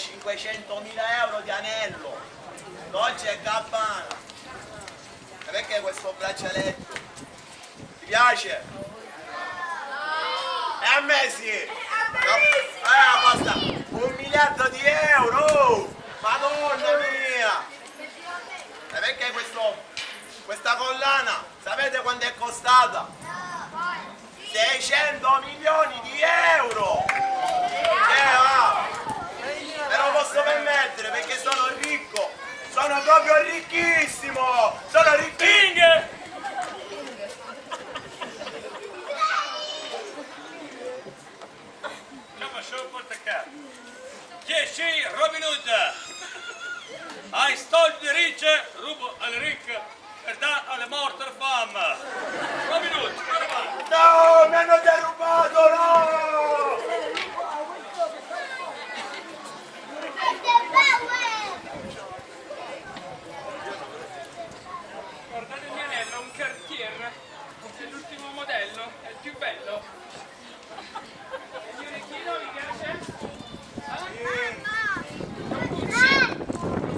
500.000 euro di anello, Dolce e Gabbana. E perché questo braccialetto? Ti piace? E a me sì! Costa 1 miliardo di euro! Madonna mia! E perché questa collana, sapete quanto è costata? 600 milioni di euro! Me lo posso permettere perché sono ricco! Sono proprio ricchissimo! Sono ricchissimo! Che sì, Robin Hood! Hai stolto di ricche, rubo alle ricche per dare alle morte fame! Robin Hood, no, mi hanno derubato, no! Guardate il mio anello, un Cartier, è l'ultimo modello, è il più bello. E il mio orecchino vi piace?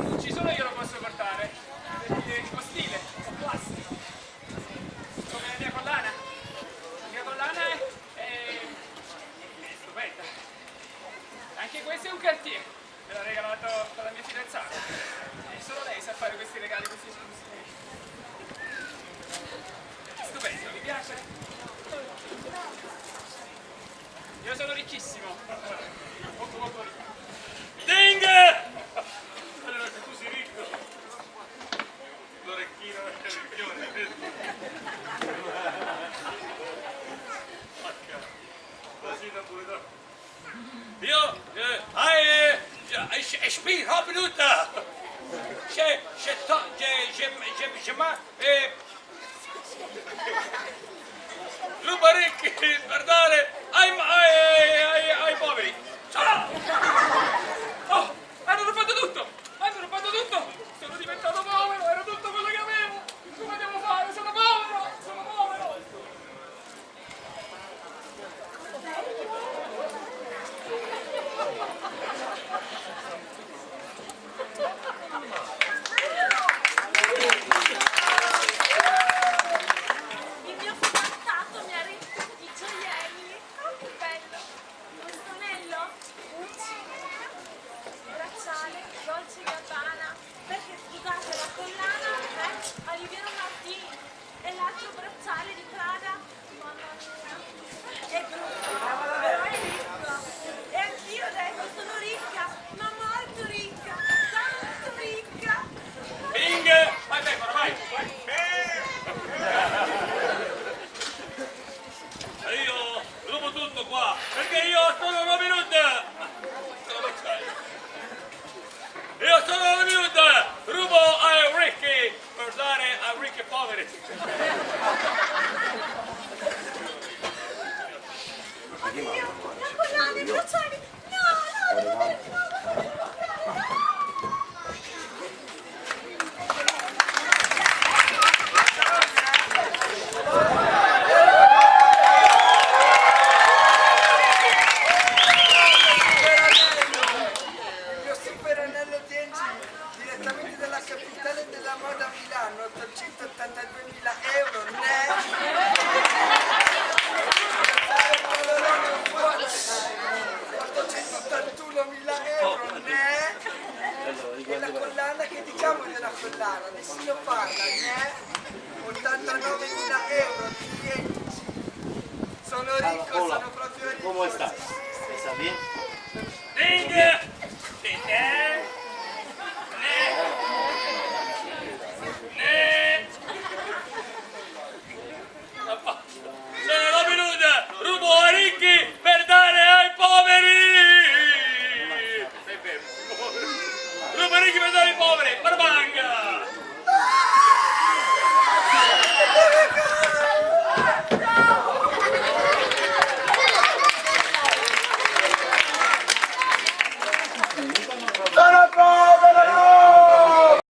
Gucci solo io lo posso portare, perché ho stile, ho classe. Come la mia collana. La mia collana è stupenda. Anche questo è un Cartier, me l'ha regalato dalla mia fidanzata. E solo lei sa fare questi regali così esclusivi. Stupendo, vi piace? Io sono ricchissimo. Molto molto ricco. Ding! Allora se tu sei ricco, l'orecchino è ricchione. Così da pure. Io, ich bin Robin Hood. Ruba ricchi per dare ai poveri. Ciao! Oh, hanno rubato tutto! Hanno rubato tutto! Sono diventato povero, era tutto quello che avevo! Come devo fare? Sono povero! Sono povero! Il mio fidanzato mi ha regalato i gioielli. Oh, che bello! Questo anello, Gucci, bracciale, Dolce & Gabbana, perché scusate la collana è Oliviero Martini e l'altro bracciale di Prada, mamma mia, è brutto, però è ricco. E anch'io adesso sono ricca, ma molto ricca, tanto ricca. Bing! Vai pecora, vai! E io rubo tutto qua, perché io sono Robin Hood! Io sono Robin Hood! Rubo ai ricchi per dare ai ricchi poveri! Oddio, la collana, i bracciali, no, devo andare, no. Direttamente dalla capitale della moda Milano, 882.000 euro, ne? 881.000 euro, ne? E la collana, che diciamo della collana? Nessuno parla, ne? 89.000 euro, clienti. Sono ricco, sono proprio ricco. ¿Cómo estás? Sì. ¿Estás bien? Ding! Sono Robin Hood! Rubo ai ricchi per dare ai poveri! Rubo ai ricchi per dare ai poveri! Barbanga! Sono povero!